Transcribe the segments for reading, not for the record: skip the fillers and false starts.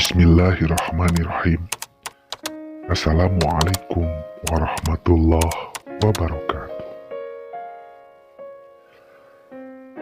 Bismillahirrahmanirrahim. Assalamualaikum warahmatullahi wabarakatuh.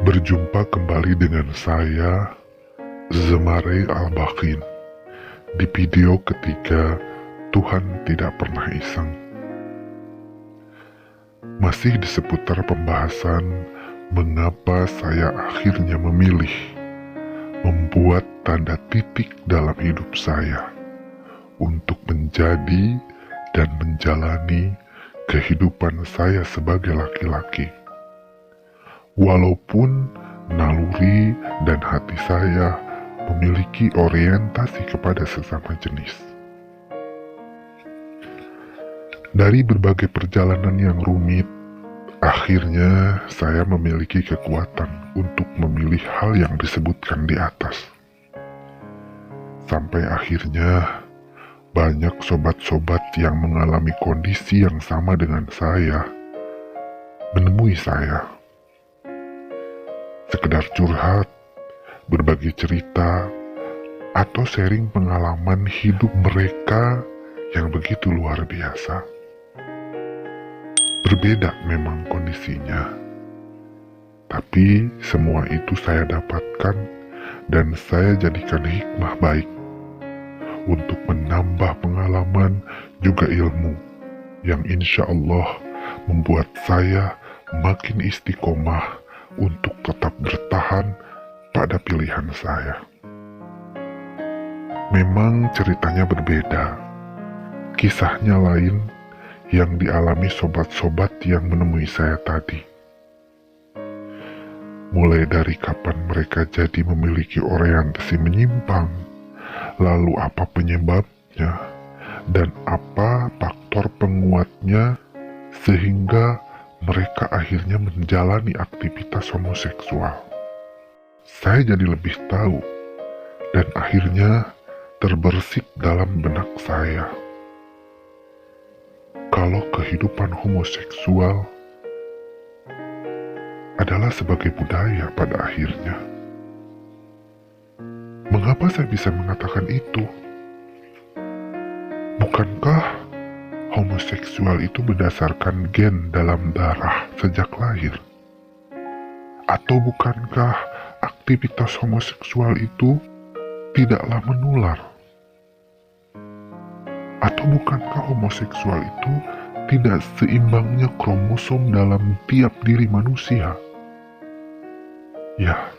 Berjumpa kembali dengan saya, Zemare Al-Bakin, di video ketiga Tuhan Tidak Pernah Iseng. Masih di seputar pembahasan mengapa saya akhirnya memilih membuat tanda titik dalam hidup saya untuk menjadi dan menjalani kehidupan saya sebagai laki-laki. Walaupun naluri dan hati saya memiliki orientasi kepada sesama jenis. Dari berbagai perjalanan yang rumit, akhirnya saya memiliki kekuatan untuk memilih hal yang disebutkan di atas. Sampai akhirnya banyak sobat-sobat yang mengalami kondisi yang sama dengan saya menemui saya. Sekedar curhat, berbagi cerita, atau sharing pengalaman hidup mereka yang begitu luar biasa. Berbeda memang kondisinya, tapi semua itu saya dapatkan dan saya jadikan hikmah baik untuk menambah pengalaman juga ilmu yang insya Allah membuat saya makin istiqomah untuk tetap bertahan pada pilihan saya. Memang ceritanya berbeda, kisahnya lain yang dialami sobat-sobat yang menemui saya tadi. Mulai dari kapan mereka jadi memiliki orientasi menyimpang, lalu apa penyebabnya, dan apa faktor penguatnya sehingga mereka akhirnya menjalani aktivitas homoseksual. Saya jadi lebih tahu dan akhirnya terbersih dalam benak saya kalau kehidupan homoseksual adalah sebagai budaya pada akhirnya. Mengapa saya bisa mengatakan itu? Bukankah homoseksual itu berdasarkan gen dalam darah sejak lahir? Atau bukankah aktivitas homoseksual itu tidaklah menular? Atau bukankah homoseksual itu tidak seimbangnya kromosom dalam tiap diri manusia? Ya,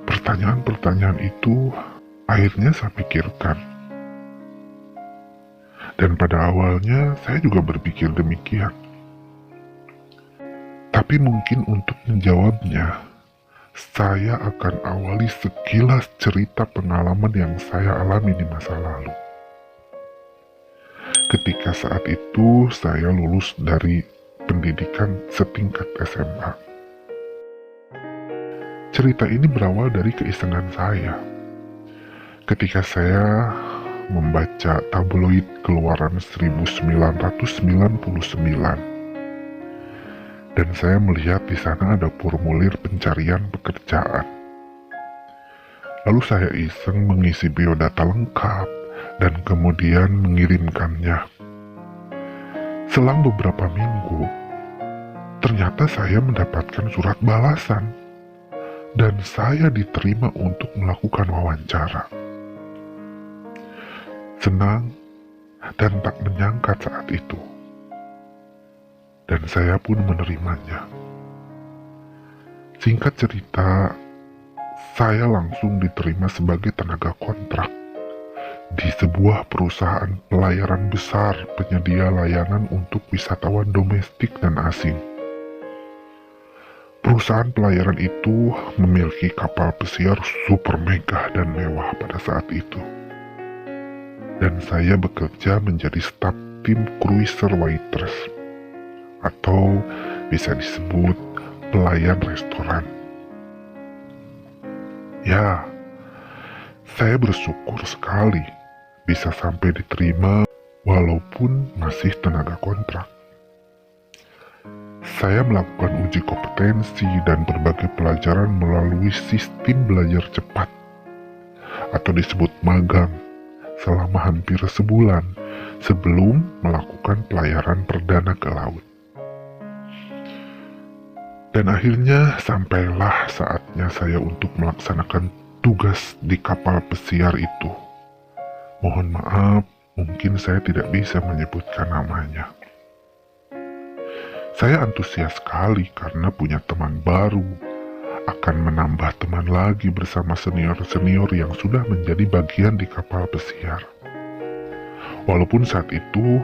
pertanyaan-pertanyaan itu akhirnya saya pikirkan. Dan pada awalnya saya juga berpikir demikian. Tapi mungkin untuk menjawabnya, saya akan awali sekilas cerita pengalaman yang saya alami di masa lalu. Ketika saat itu saya lulus dari pendidikan setingkat SMA. Cerita ini berawal dari keisengan saya. Ketika saya membaca tabloid keluaran 1999 dan saya melihat di sana ada formulir pencarian pekerjaan. Lalu saya iseng mengisi biodata lengkap dan kemudian mengirimkannya. Selang beberapa minggu, ternyata saya mendapatkan surat balasan dan saya diterima untuk melakukan wawancara. Senang dan tak menyangka saat itu. Dan saya pun menerimanya. Singkat cerita, saya langsung diterima sebagai tenaga kontrak di sebuah perusahaan pelayaran besar penyedia layanan untuk wisatawan domestik dan asing. Perusahaan pelayaran itu memiliki kapal pesiar super megah dan mewah pada saat itu. Dan saya bekerja menjadi staf tim cruiser waitress, atau bisa disebut pelayan restoran. Ya, saya bersyukur sekali bisa sampai diterima walaupun masih tenaga kontrak. Saya melakukan uji kompetensi dan berbagai pelajaran melalui sistem belajar cepat atau disebut magang selama hampir sebulan sebelum melakukan pelayaran perdana ke laut. Dan akhirnya sampailah saatnya saya untuk melaksanakan tugas di kapal pesiar itu. Mohon maaf, mungkin saya tidak bisa menyebutkan namanya. Saya antusias sekali karena punya teman baru, akan menambah teman lagi bersama senior-senior yang sudah menjadi bagian di kapal pesiar. Walaupun saat itu,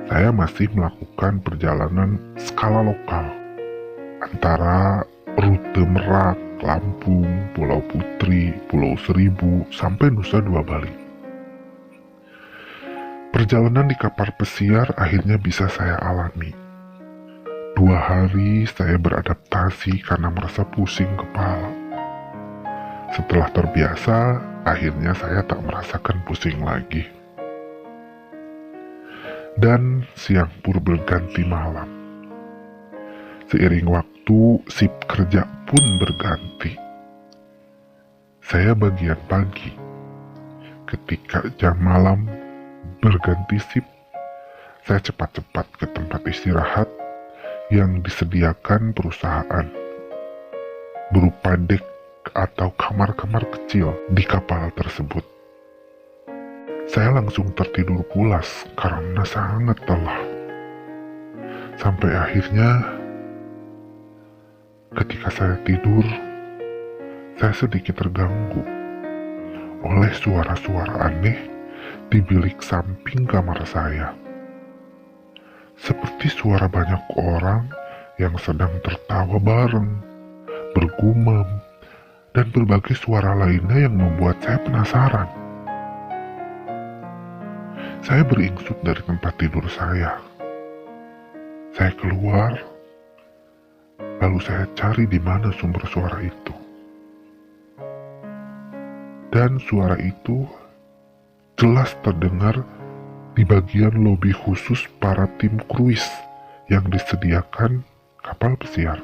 saya masih melakukan perjalanan skala lokal antara rute Merak, Lampung, Pulau Putri, Pulau Seribu, sampai Nusa Dua Bali. Perjalanan di kapal pesiar akhirnya bisa saya alami. 2 hari saya beradaptasi karena merasa pusing kepala. Setelah terbiasa, akhirnya saya tak merasakan pusing lagi. Dan siang pur berganti malam. Seiring waktu, sip kerja pun berganti. Saya bagian pagi. Ketika jam malam berganti sip, saya cepat-cepat ke tempat istirahat yang disediakan perusahaan, berupa dek atau kamar-kamar kecil di kapal tersebut. Saya langsung tertidur pulas karena sangat lelah. Sampai akhirnya, ketika saya tidur, saya sedikit terganggu oleh suara-suara aneh di bilik samping kamar saya. Seperti suara banyak orang yang sedang tertawa bareng, bergumam, dan berbagai suara lainnya yang membuat saya penasaran. Saya beringsut dari tempat tidur saya. Saya keluar, lalu saya cari di mana sumber suara itu. Dan suara itu jelas terdengar di bagian lobi khusus para tim kruis yang disediakan kapal pesiar.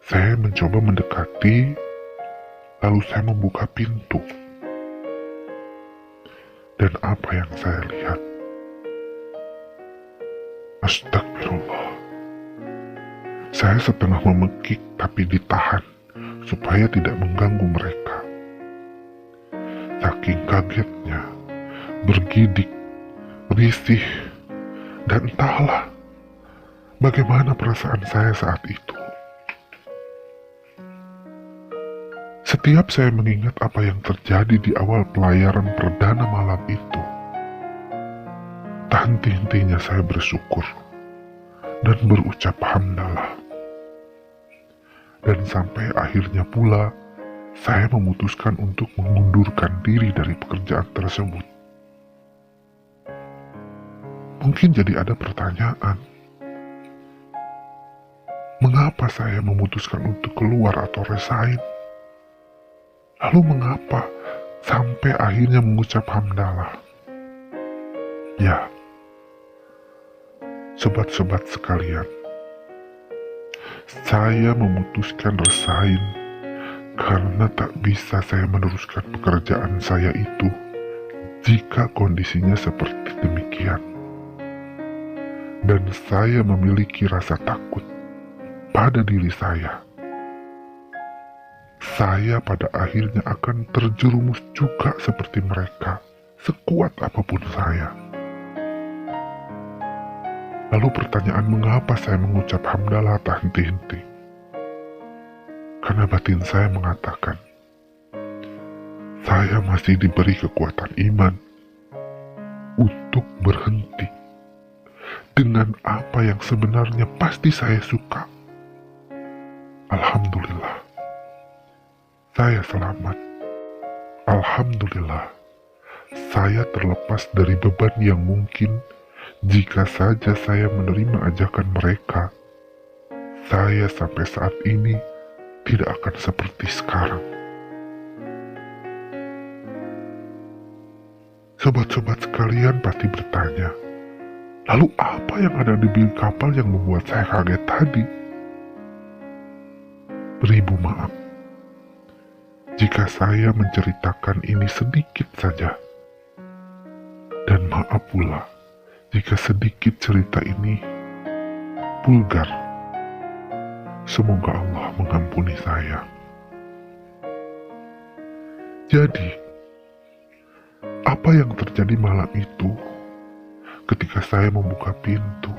Saya mencoba mendekati, lalu saya membuka pintu. Dan apa yang saya lihat? Astagfirullah. Saya setengah memekik tapi ditahan supaya tidak mengganggu mereka. Saking kagetnya, bergidik, risih, dan entahlah bagaimana perasaan saya saat itu. Setiap saya mengingat apa yang terjadi di awal pelayaran perdana malam itu, tak henti-hentinya saya bersyukur dan berucap hamdalah. Dan sampai akhirnya pula, saya memutuskan untuk mengundurkan diri dari pekerjaan tersebut. Mungkin jadi ada pertanyaan, mengapa saya memutuskan untuk keluar atau resign? Lalu mengapa sampai akhirnya mengucap hamdalah? Ya, sobat-sobat sekalian, saya memutuskan resign karena tak bisa saya meneruskan pekerjaan saya itu jika kondisinya seperti demikian. Dan saya memiliki rasa takut pada diri saya. Saya pada akhirnya akan terjerumus juga seperti mereka, sekuat apapun saya. Lalu pertanyaan mengapa saya mengucap hamdalah tak henti-henti? Karena batin saya mengatakan, saya masih diberi kekuatan iman untuk berhenti dengan apa yang sebenarnya pasti saya suka. Alhamdulillah, saya selamat. Alhamdulillah, saya terlepas dari beban yang mungkin jika saja saya menerima ajakan mereka, saya sampai saat ini tidak akan seperti sekarang. Sobat-sobat sekalian pasti bertanya, lalu apa yang ada di bilik kapal yang membuat saya kaget tadi? Beribu maaf, jika saya menceritakan ini sedikit saja. Dan maaf pula jika sedikit cerita ini vulgar. Semoga Allah mengampuni saya. Jadi, apa yang terjadi malam itu ketika saya membuka pintu?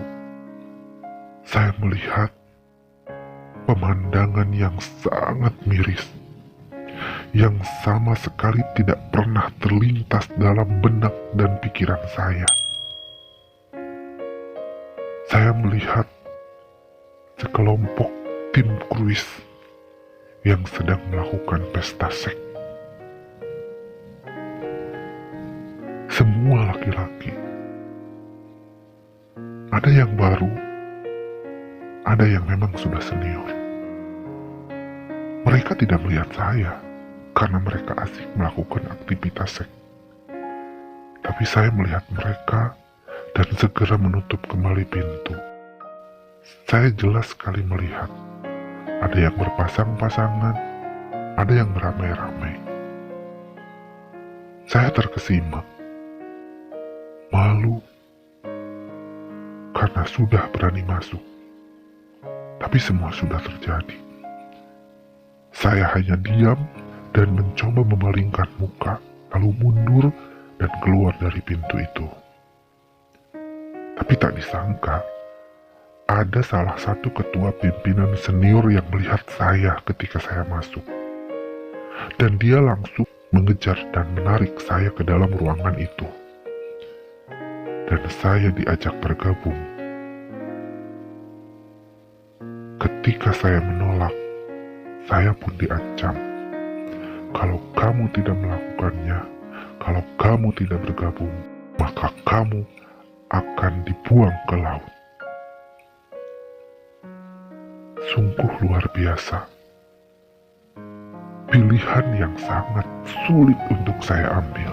Saya melihat pemandangan yang sangat miris, yang sama sekali tidak pernah terlintas dalam benak dan pikiran saya. Saya melihat sekelompok tim kruis yang sedang melakukan pesta seks. Semua laki-laki. Ada yang baru, ada yang memang sudah senior. Mereka tidak melihat saya karena mereka asik melakukan aktivitas seks. Tapi saya melihat mereka dan segera menutup kembali pintu. Saya jelas sekali melihat ada yang berpasang-pasangan, ada yang beramai-ramai. Saya terkesima, malu karena sudah berani masuk. Tapi semua sudah terjadi. Saya hanya diam dan mencoba memalingkan muka, lalu mundur dan keluar dari pintu itu. Tapi tak disangka, ada salah satu ketua pimpinan senior yang melihat saya ketika saya masuk. Dan dia langsung mengejar dan menarik saya ke dalam ruangan itu. Dan saya diajak bergabung. Ketika saya menolak, saya pun diancam. Kalau kamu tidak melakukannya, kalau kamu tidak bergabung, maka kamu akan dibuang ke laut. Sungguh luar biasa. Pilihan yang sangat sulit untuk saya ambil.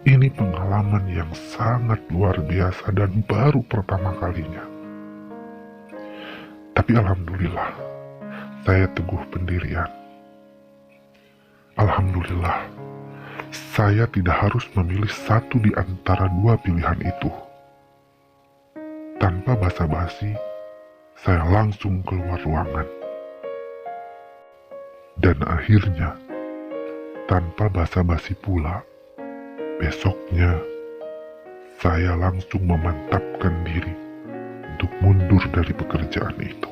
Ini pengalaman yang sangat luar biasa dan baru pertama kalinya. Tapi alhamdulillah, saya teguh pendirian. Alhamdulillah, saya tidak harus memilih satu di antara dua pilihan itu. Tanpa basa-basi, saya langsung keluar ruangan. Dan akhirnya, tanpa basa-basi pula, besoknya, saya langsung memantapkan diri untuk mundur dari pekerjaan itu.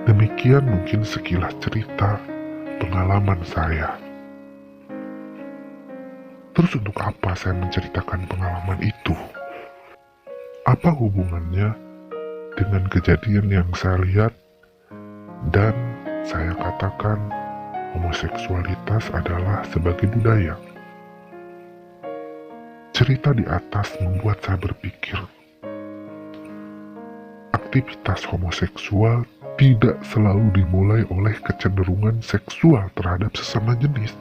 Demikian mungkin sekilas cerita pengalaman saya. Terus untuk apa saya menceritakan pengalaman itu? Apa hubungannya dengan kejadian yang saya lihat dan saya katakan homoseksualitas adalah sebagai budaya? Cerita di atas membuat saya berpikir, aktivitas homoseksual tidak selalu dimulai oleh kecenderungan seksual terhadap sesama jenis.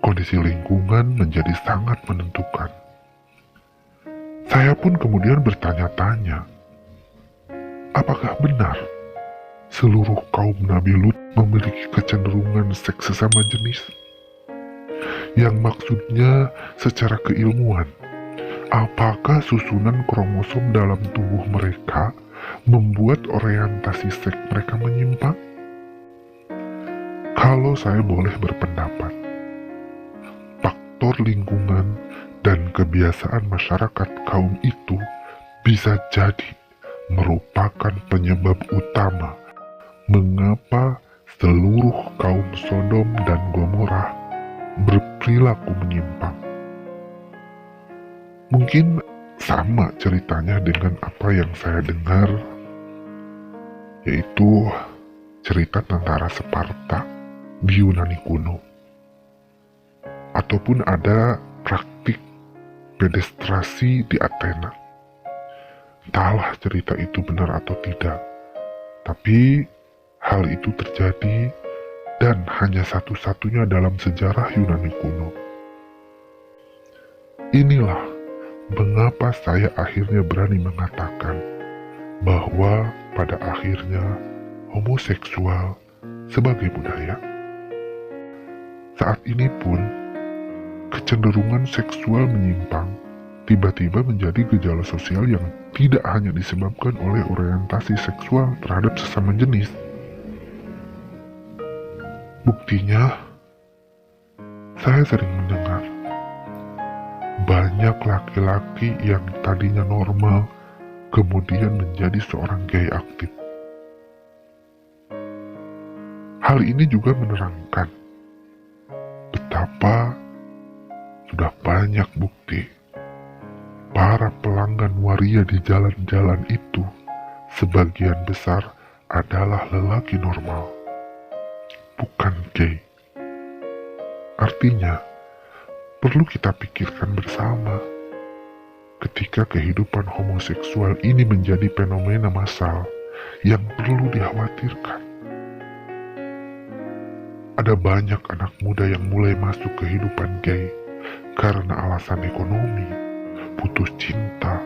Kondisi lingkungan menjadi sangat menentukan. Saya pun kemudian bertanya-tanya, apakah benar seluruh kaum Nabi Lut memiliki kecenderungan seks sesama jenis? Yang maksudnya secara keilmuan, apakah susunan kromosom dalam tubuh mereka membuat orientasi seks mereka menyimpang? Kalau saya boleh berpendapat, faktor lingkungan dan kebiasaan masyarakat kaum itu bisa jadi merupakan penyebab utama mengapa seluruh kaum Sodom dan Gomora berperilaku menyimpang. Mungkin sama ceritanya dengan apa yang saya dengar, yaitu cerita tentara Sparta di Yunani kuno. Ataupun ada praktik pedestrasi di Athena. Entahlah cerita itu benar atau tidak, tapi hal itu terjadi dan hanya satu-satunya dalam sejarah Yunani kuno. Inilah mengapa saya akhirnya berani mengatakan bahwa pada akhirnya homoseksual sebagai budaya. Saat ini pun, kecenderungan seksual menyimpang tiba-tiba menjadi gejala sosial yang tidak hanya disebabkan oleh orientasi seksual terhadap sesama jenis. Buktinya, saya sering mendengar banyak laki-laki yang tadinya normal kemudian menjadi seorang gay aktif. Hal ini juga menerangkan betapa sudah banyak bukti para pelanggan waria di jalan-jalan itu sebagian besar adalah lelaki normal, bukan gay. Artinya, perlu kita pikirkan bersama ketika kehidupan homoseksual ini menjadi fenomena massal yang perlu dikhawatirkan. Ada banyak anak muda yang mulai masuk kehidupan gay karena alasan ekonomi, putus cinta,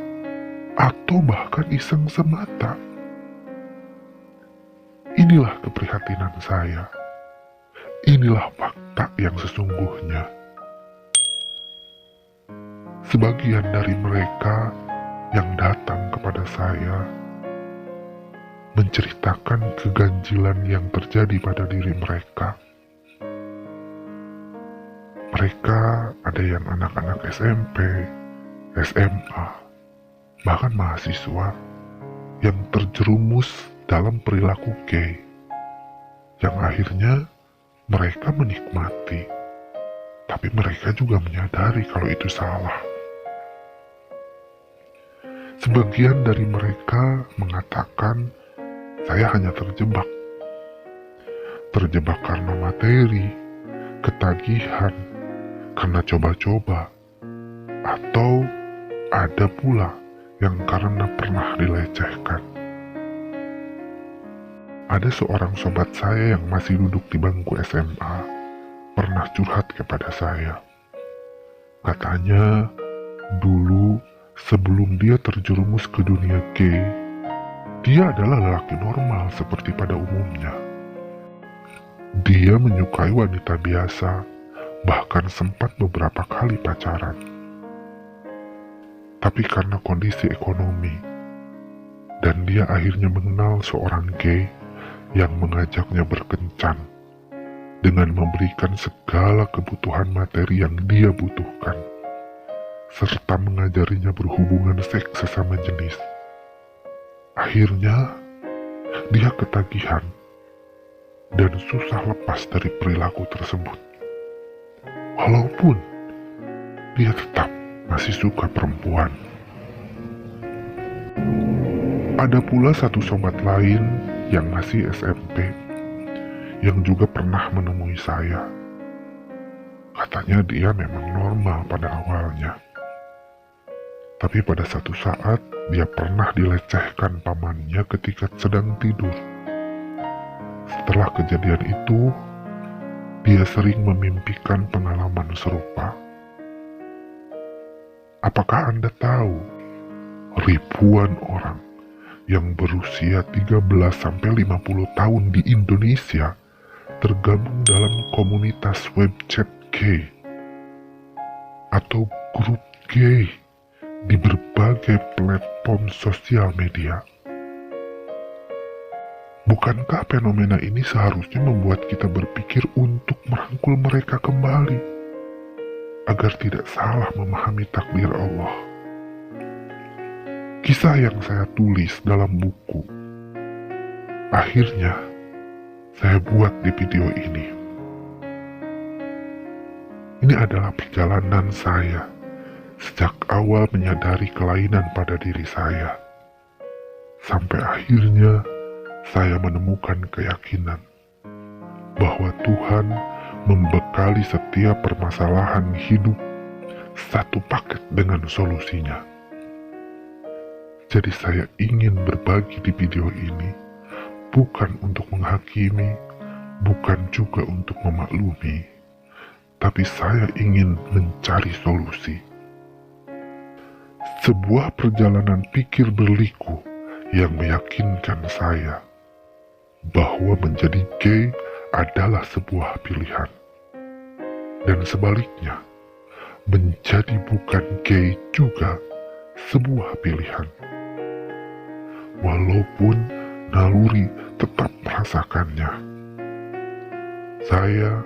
atau bahkan iseng semata. Inilah keprihatinan saya. Inilah fakta yang sesungguhnya. Sebagian dari mereka yang datang kepada saya menceritakan keganjilan yang terjadi pada diri mereka. Mereka ada yang anak-anak SMP, SMA, bahkan mahasiswa yang terjerumus dalam perilaku gay, yang akhirnya mereka menikmati, tapi mereka juga menyadari kalau itu salah. Sebagian dari mereka mengatakan, saya hanya terjebak karena materi, ketagihan, karena coba-coba, atau ada pula yang karena pernah dilecehkan. Ada seorang sobat saya yang masih duduk di bangku SMA, pernah curhat kepada saya. Katanya, dulu sebelum dia terjerumus ke dunia gay, dia adalah lelaki normal seperti pada umumnya. Dia menyukai wanita biasa, bahkan sempat beberapa kali pacaran. Tapi karena kondisi ekonomi, dan dia akhirnya mengenal seorang gay yang mengajaknya berkencan dengan memberikan segala kebutuhan materi yang dia butuhkan, serta mengajarinya berhubungan seks sesama jenis. Akhirnya, dia ketagihan dan susah lepas dari perilaku tersebut. Walaupun dia tetap masih suka perempuan. Ada pula satu sobat lain yang masih SMP yang juga pernah menemui saya. Katanya dia memang normal pada awalnya. Tapi pada satu saat dia pernah dilecehkan pamannya ketika sedang tidur. Setelah kejadian itu, dia sering memimpikan pengalaman serupa. Apakah Anda tahu, ribuan orang yang berusia 13-50 tahun di Indonesia tergabung dalam komunitas webchat gay atau grup gay di berbagai platform sosial media? Bukankah fenomena ini seharusnya membuat kita berpikir untuk merangkul mereka kembali, agar tidak salah memahami takdir Allah? Kisah yang saya tulis dalam buku, akhirnya saya buat di video ini. Ini adalah perjalanan saya sejak awal menyadari kelainan pada diri saya, sampai akhirnya saya menemukan keyakinan bahwa Tuhan membekali setiap permasalahan hidup satu paket dengan solusinya. Jadi saya ingin berbagi di video ini, bukan untuk menghakimi, bukan juga untuk memaklumi, tapi saya ingin mencari solusi. Sebuah perjalanan pikir berliku yang meyakinkan saya bahwa menjadi gay adalah sebuah pilihan. Dan sebaliknya, menjadi bukan gay juga sebuah pilihan. Walaupun naluri tetap merasakannya, saya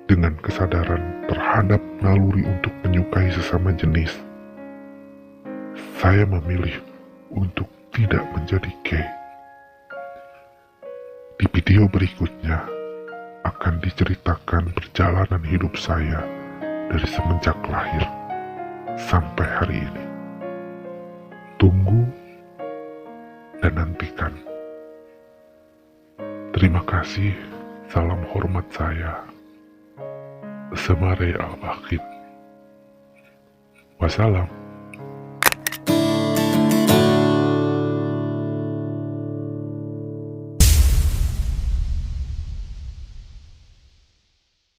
dengan kesadaran terhadap naluri untuk menyukai sesama jenis, saya memilih untuk tidak menjadi gay. Di video berikutnya akan diceritakan perjalanan hidup saya dari semenjak lahir sampai hari ini. Tunggu dan nantikan. Terima kasih. Salam hormat saya, Semare Al-Baqid. Wassalam.